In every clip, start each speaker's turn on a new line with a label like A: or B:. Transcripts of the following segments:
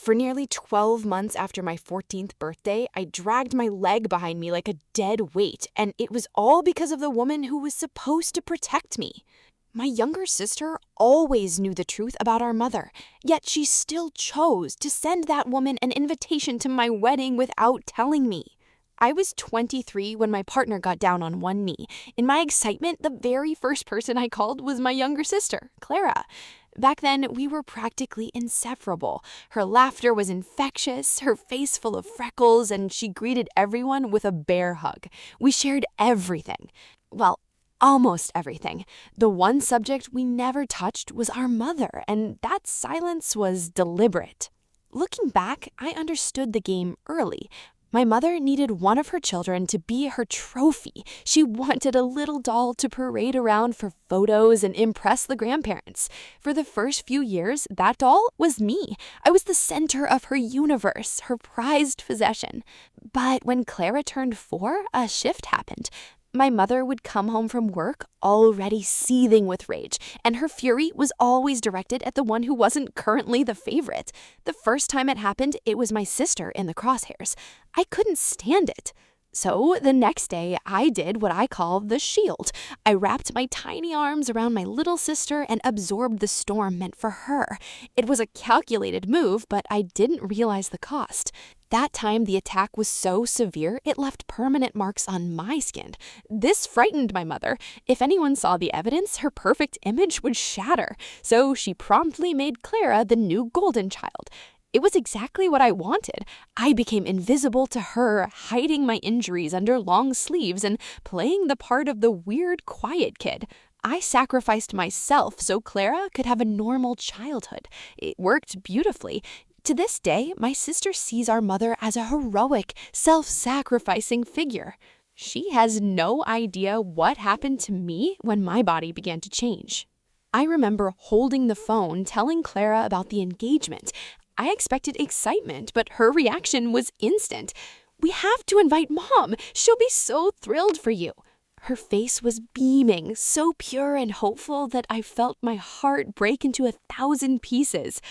A: For nearly 12 months after my 14th birthday, I dragged my leg behind me like a dead weight, and it was all because of the woman who was supposed to protect me. My younger sister always knew the truth about our mother, yet she still chose to send that woman an invitation to my wedding without telling me. I was 23 when my partner got down on one knee. In my excitement, the very first person I called was my younger sister, Clara. Back then, we were practically inseparable. Her laughter was infectious, her face full of freckles, and she greeted everyone with a bear hug. We shared everything. Well, almost everything. The one subject we never touched was our mother, and that silence was deliberate. Looking back, I understood the game early. My mother needed one of her children to be her trophy. She wanted a little doll to parade around for photos and impress the grandparents. For the first few years, that doll was me. I was the center of her universe, her prized possession. But when Clara turned 4, a shift happened. My mother would come home from work already seething with rage, and her fury was always directed at the one who wasn't currently the favorite. The first time it happened, it was my sister in the crosshairs. I couldn't stand it. So the next day, I did what I call the shield. I wrapped my tiny arms around my little sister and absorbed the storm meant for her. It was a calculated move, but I didn't realize the cost. That time, the attack was so severe, it left permanent marks on my skin. This frightened my mother. If anyone saw the evidence, her perfect image would shatter. So she promptly made Clara the new golden child. It was exactly what I wanted. I became invisible to her, hiding my injuries under long sleeves and playing the part of the weird, quiet kid. I sacrificed myself so Clara could have a normal childhood. It worked beautifully. To this day, my sister sees our mother as a heroic, self-sacrificing figure. She has no idea what happened to me when my body began to change. I remember holding the phone, telling Clara about the engagement. I expected excitement, but her reaction was instant. "We have to invite Mom. She'll be so thrilled for you." Her face was beaming, so pure and hopeful that I felt my heart break into 1,000 pieces.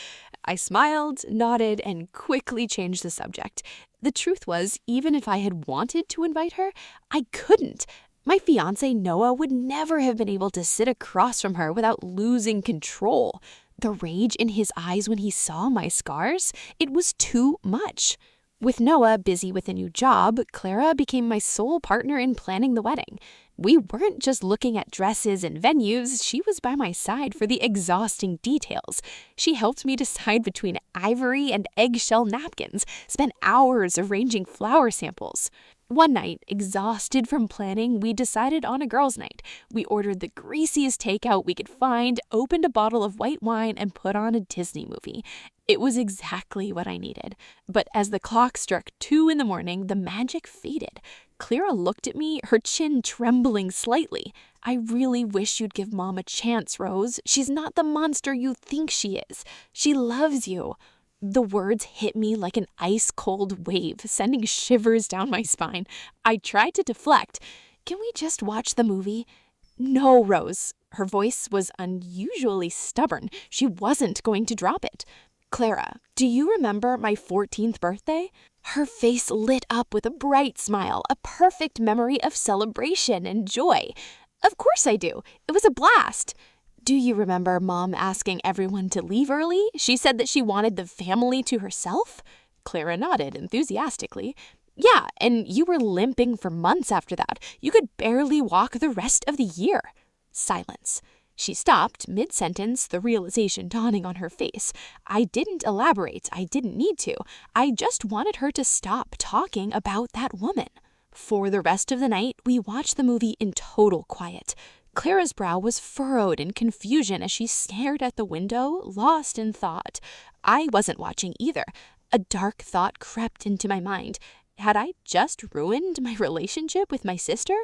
A: I smiled, nodded, and quickly changed the subject. The truth was, even if I had wanted to invite her, I couldn't. My fiancé Noah would never have been able to sit across from her without losing control. The rage in his eyes when he saw my scars, it was too much. With Noah busy with a new job, Clara became my sole partner in planning the wedding. We weren't just looking at dresses and venues, she was by my side for the exhausting details. She helped me decide between ivory and eggshell napkins, spent hours arranging flower samples. One night, exhausted from planning, we decided on a girls' night. We ordered the greasiest takeout we could find, opened a bottle of white wine, and put on a Disney movie. It was exactly what I needed. But as the clock struck 2 in the morning, the magic faded. Clara looked at me, her chin trembling slightly. "I really wish you'd give Mom a chance, Rose. She's not the monster you think she is. She loves you." The words hit me like an ice-cold wave, sending shivers down my spine. I tried to deflect. "Can we just watch the movie?" "No, Rose." Her voice was unusually stubborn. She wasn't going to drop it. "Clara, do you remember my 14th birthday?" Her face lit up with a bright smile, a perfect memory of celebration and joy. "Of course I do. It was a blast." "Do you remember Mom asking everyone to leave early? She said that she wanted the family to herself?" Clara nodded enthusiastically. "Yeah, and you were limping for months after that. You could barely walk the rest of the year." Silence. She stopped mid-sentence, the realization dawning on her face. I didn't elaborate. I didn't need to. I just wanted her to stop talking about that woman. For the rest of the night, we watched the movie in total quiet. Clara's brow was furrowed in confusion as she stared at the window, lost in thought. I wasn't watching either. A dark thought crept into my mind. Had I just ruined my relationship with my sister?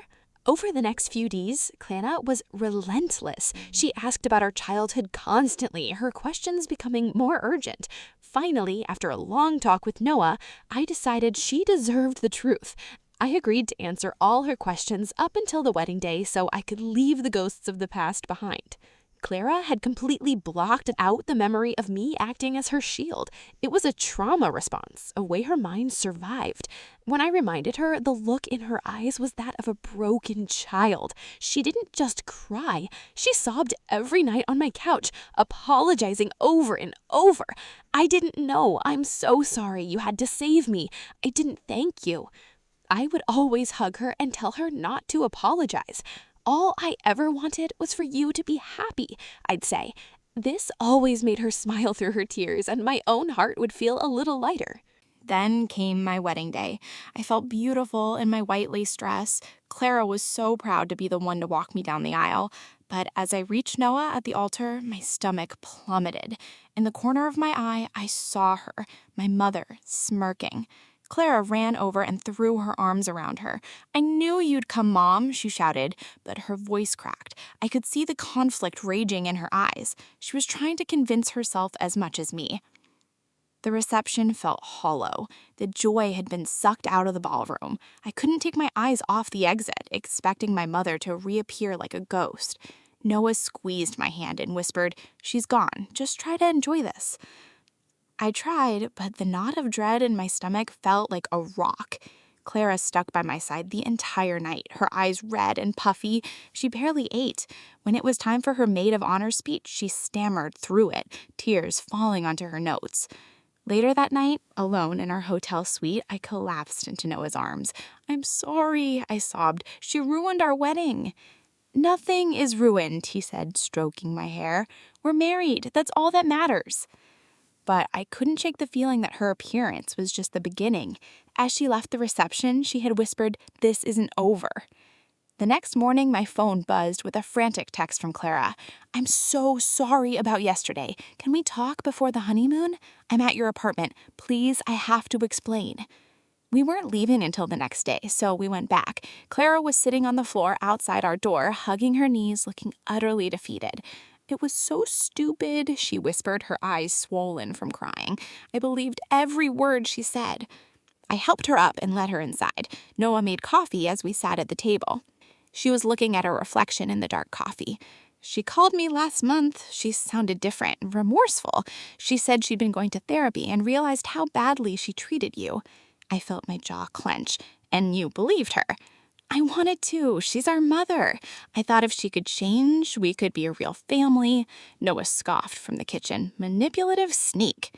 A: Over the next few days, Clara was relentless. She asked about our childhood constantly, her questions becoming more urgent. Finally, after a long talk with Noah, I decided she deserved the truth. I agreed to answer all her questions up until the wedding day so I could leave the ghosts of the past behind. Clara had completely blocked out the memory of me acting as her shield. It was a trauma response, a way her mind survived. When I reminded her, the look in her eyes was that of a broken child. She didn't just cry, she sobbed every night on my couch, apologizing over and over. "I didn't know. I'm so sorry. You had to save me. I didn't thank you." I would always hug her and tell her not to apologize. "All I ever wanted was for you to be happy," I'd say. This always made her smile through her tears, and my own heart would feel a little lighter.
B: Then came my wedding day. I felt beautiful in my white lace dress. Clara was so proud to be the one to walk me down the aisle. But as I reached Noah at the altar, my stomach plummeted. In the corner of my eye, I saw her, my mother, smirking. Clara ran over and threw her arms around her. "I knew you'd come, Mom," she shouted, but her voice cracked. I could see the conflict raging in her eyes. She was trying to convince herself as much as me. The reception felt hollow. The joy had been sucked out of the ballroom. I couldn't take my eyes off the exit, expecting my mother to reappear like a ghost. Noah squeezed my hand and whispered, "She's gone. Just try to enjoy this." I tried, but the knot of dread in my stomach felt like a rock. Clara stuck by my side the entire night, her eyes red and puffy. She barely ate. When it was time for her maid of honor speech, she stammered through it, tears falling onto her notes. Later that night, alone in our hotel suite, I collapsed into Noah's arms. "I'm sorry," I sobbed. "She ruined our wedding." "Nothing is ruined," he said, stroking my hair. "We're married. That's all that matters." But I couldn't shake the feeling that her appearance was just the beginning. As she left the reception, she had whispered, "This isn't over." The next morning, my phone buzzed with a frantic text from Clara. "I'm so sorry about yesterday. Can we talk before the honeymoon? I'm at your apartment. Please, I have to explain." We weren't leaving until the next day, so we went back. Clara was sitting on the floor outside our door, hugging her knees, looking utterly defeated. "It was so stupid," she whispered, her eyes swollen from crying. "I believed every word she said." I helped her up and led her inside. Noah made coffee as we sat at the table. She was looking at her reflection in the dark coffee. "She called me last month. She sounded different, remorseful. She said she'd been going to therapy and realized how badly she treated you." I felt my jaw clench. "And you believed her?" "I wanted to. She's our mother. I thought if she could change, we could be a real family." Noah scoffed from the kitchen. "Manipulative sneak."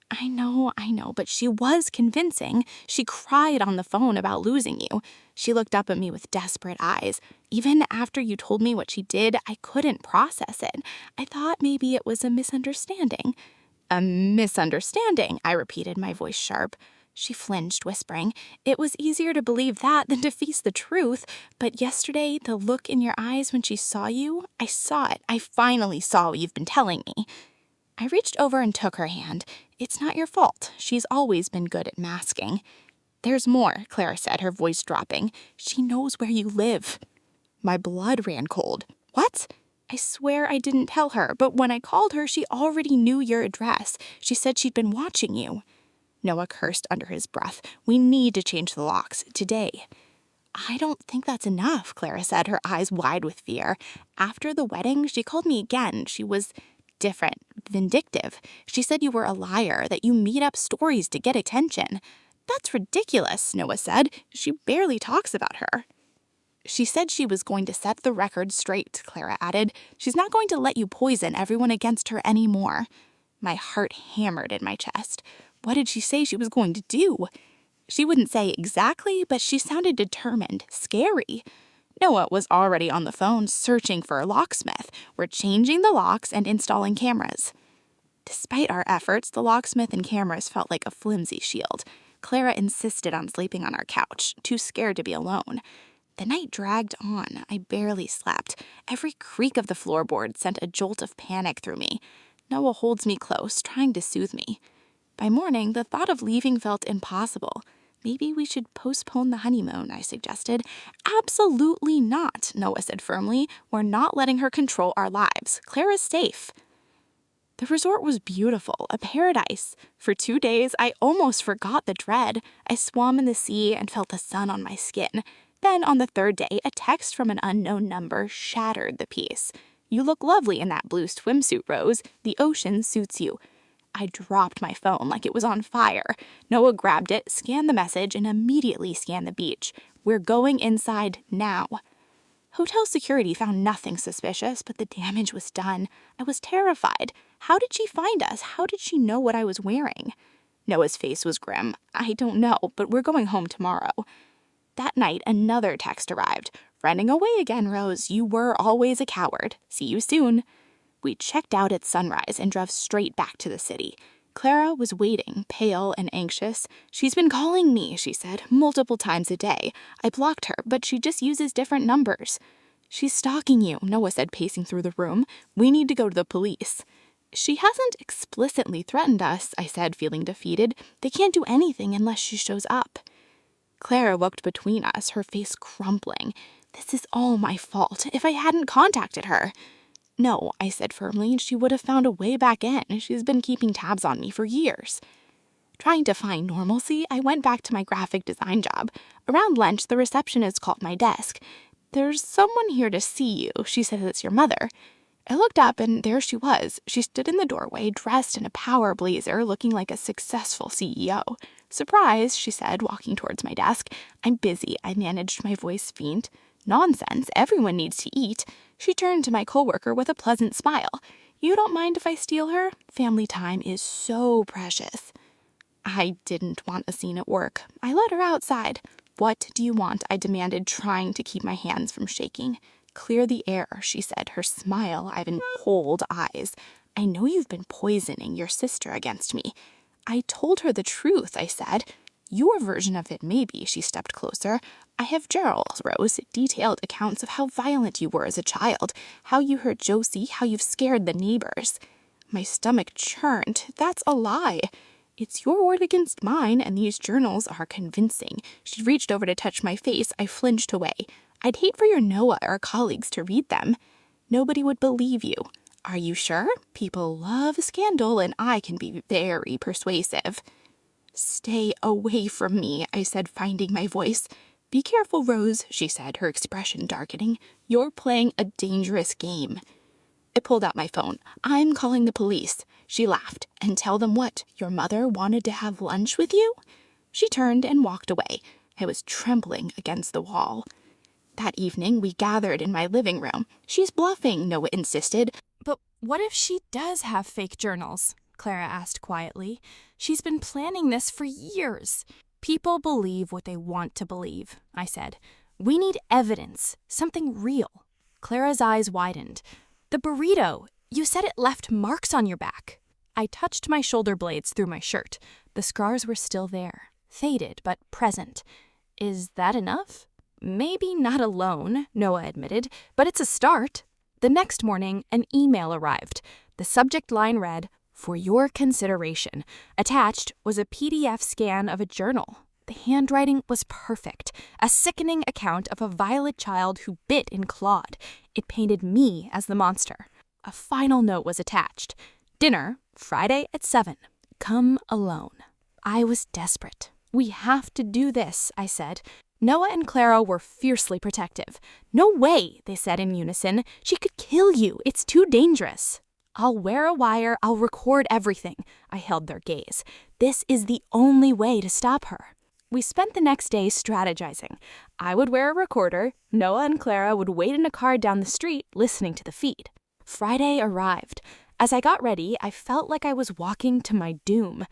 B: I know, but she was convincing. She cried on the phone about losing you. She looked up at me with desperate eyes. "Even after you told me what she did, I couldn't process it. I thought maybe it was a misunderstanding." "A misunderstanding," I repeated, my voice sharp. She flinched, whispering, "It was easier to believe that than to face the truth. But yesterday, the look in your eyes when she saw you, I saw it. I finally saw what you've been telling me." I reached over and took her hand. "It's not your fault. She's always been good at masking." "There's more," Clara said, her voice dropping. "She knows where you live." My blood ran cold. "What?" "I swear I didn't tell her, but when I called her, she already knew your address. She said she'd been watching you." Noah cursed under his breath. "We need to change the locks, today." "I don't think that's enough," Clara said, her eyes wide with fear. "After the wedding, she called me again. She was different, vindictive. She said you were a liar, that you made up stories to get attention." "That's ridiculous," Noah said. "She barely talks about her." "She said she was going to set the record straight," Clara added. "She's not going to let you poison everyone against her anymore." My heart hammered in my chest. What did she say she was going to do? She wouldn't say exactly, but she sounded determined, scary. Noah was already on the phone searching for a locksmith. We're changing the locks and installing cameras. Despite our efforts, the locksmith and cameras felt like a flimsy shield. Clara insisted on sleeping on our couch, too scared to be alone. The night dragged on. I barely slept. Every creak of the floorboard sent a jolt of panic through me. Noah holds me close, trying to soothe me. By morning, the thought of leaving felt impossible. "Maybe we should postpone the honeymoon," I suggested. "Absolutely not," Noah said firmly. "We're not letting her control our lives. Clara's safe." The resort was beautiful, a paradise. For 2 days, I almost forgot the dread. I swam in the sea and felt the sun on my skin. Then, on the third day, a text from an unknown number shattered the peace. "You look lovely in that blue swimsuit, Rose. The ocean suits you." I dropped my phone like it was on fire. Noah grabbed it, scanned the message, and immediately scanned the beach. "We're going inside now." Hotel security found nothing suspicious, but the damage was done. I was terrified. How did she find us? How did she know what I was wearing? Noah's face was grim. "I don't know, but we're going home tomorrow." That night, another text arrived. "Running away again, Rose. You were always a coward. See you soon." We checked out at sunrise and drove straight back to the city. Clara was waiting, pale and anxious. "She's been calling me," she said, "multiple times a day. I blocked her, but she just uses different numbers." "She's stalking you," Noah said, pacing through the room. "We need to go to the police." "She hasn't explicitly threatened us," I said, feeling defeated. "They can't do anything unless she shows up." Clara walked between us, her face crumpling. "This is all my fault. If I hadn't contacted her." "No," I said firmly, "she would have found a way back in. She's been keeping tabs on me for years." Trying to find normalcy, I went back to my graphic design job. Around lunch, the receptionist called my desk. "There's someone here to see you. She says it's your mother." I looked up, and there she was. She stood in the doorway, dressed in a power blazer, looking like a successful CEO. "Surprise," she said, walking towards my desk. "I'm busy," I managed, my voice faint. "Nonsense, everyone needs to eat." She turned to my coworker with a pleasant smile. "You don't mind if I steal her? Family time is so precious." I didn't want a scene at work. I led her outside. "What do you want?" I demanded, trying to keep my hands from shaking. "Clear the air," she said, her smile having cold eyes. "I know you've been poisoning your sister against me." I told her the truth, I said. "Your version of it, maybe." She stepped closer. "I have Gerald's, Rose, detailed accounts of how violent you were as a child, how you hurt Josie, how you've scared the neighbors." My stomach churned. "That's a lie." "It's your word against mine, and these journals are convincing." She reached over to touch my face. I flinched away. "I'd hate for your Noah or colleagues to read them." "Nobody would believe you." "Are you sure? People love scandal, and I can be very persuasive." "Stay away from me," I said, finding my voice. "Be careful, Rose," she said, her expression darkening. "You're playing a dangerous game." I pulled out my phone. "I'm calling the police." She laughed. "And tell them what? Your mother wanted to have lunch with you?" She turned and walked away. I was trembling against the wall. That evening, we gathered in my living room. "She's bluffing," Noah insisted.
A: "But what if she does have fake journals?" Clara asked quietly. "She's been planning this for years." "People believe what they want to believe," I said. "We need evidence, something real." Clara's eyes widened. "The burrito, you said it left marks on your back." I touched my shoulder blades through my shirt. The scars were still there, faded but present. "Is that enough?" "Maybe not alone," Noah admitted, "but it's a start." The next morning, an email arrived. The subject line read, "For your consideration." Attached was a PDF scan of a journal. The handwriting was perfect, a sickening account of a violent child who bit and clawed. It painted me as the monster. A final note was attached. "Dinner, Friday at 7. Come alone." I was desperate. "We have to do this," I said. Noah and Clara were fiercely protective. "No way," they said in unison. "She could kill you. It's too dangerous." "I'll wear a wire. I'll record everything." I held their gaze. "This is the only way to stop her." We spent the next day strategizing. I would wear a recorder. Noah and Clara would wait in a car down the street, listening to the feed. Friday arrived. As I got ready, I felt like I was walking to my doom.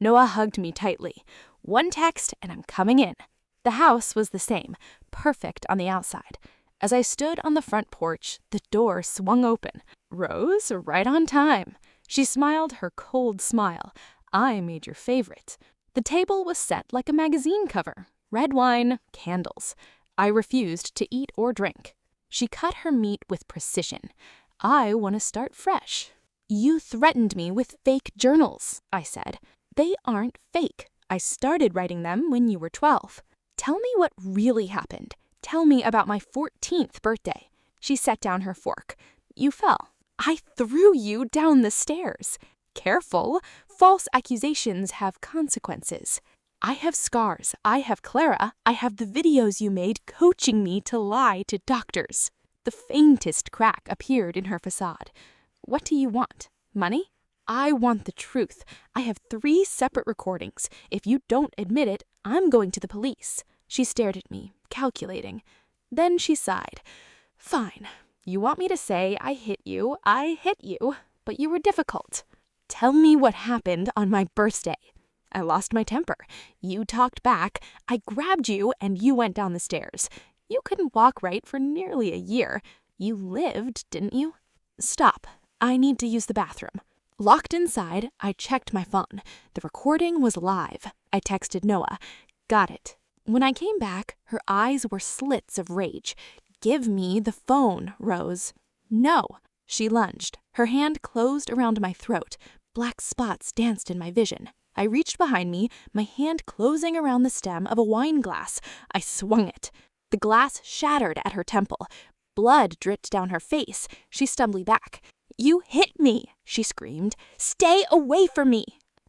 A: Noah hugged me tightly. "One text, and I'm coming in." The house was the same, perfect on the outside. As I stood on the front porch, the door swung open. "Rose, right on time." She smiled her cold smile. "I made your favorite." The table was set like a magazine cover. Red wine, candles. I refused to eat or drink. She cut her meat with precision. "I want to start fresh." "You threatened me with fake journals," I said. "They aren't fake. I started writing them when you were 12. Tell me what really happened. Tell me about my 14th birthday." She set down her fork. "You fell. I threw you down the stairs." "Careful. False accusations have consequences." "I have scars. I have Clara. I have the videos you made coaching me to lie to doctors." The faintest crack appeared in her facade. "What do you want? Money?" "I want the truth. I have 3 separate recordings. If you don't admit it, I'm going to the police." She stared at me, calculating. Then she sighed. "Fine. You want me to say I hit you, I hit you, but you were difficult. Tell me what happened on my birthday." "I lost my temper. You talked back. I grabbed you and you went down the stairs. You couldn't walk right for nearly a year. You lived, didn't you?" "Stop. I need to use the bathroom." Locked inside, I checked my phone. The recording was live. I texted Noah. "Got it." When I came back, her eyes were slits of rage. "Give me the phone, Rose." "No." She lunged. Her hand closed around my throat. Black spots danced in my vision. I reached behind me, my hand closing around the stem of a wine glass. I swung it. The glass shattered at her temple. Blood dripped down her face. She stumbled back. "You hit me," she screamed. "Stay away from me."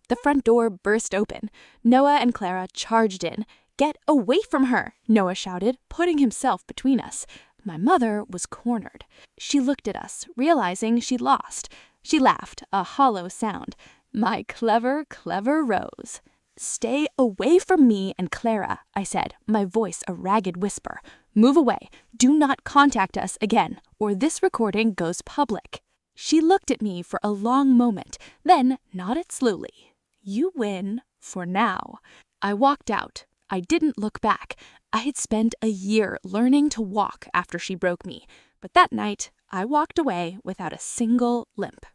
A: The front door burst open. Noah and Clara charged in. "Get away from her," Noah shouted, putting himself between us. My mother was cornered. She looked at us, realizing she'd lost. She laughed, a hollow sound. "My clever, clever Rose." "Stay away from me and Clara," I said, my voice a ragged whisper. "Move away. Do not contact us again, or this recording goes public." She looked at me for a long moment, then nodded slowly. "You win, for now." I walked out. I didn't look back. I had spent a year learning to walk after she broke me, but that night I walked away without a single limp.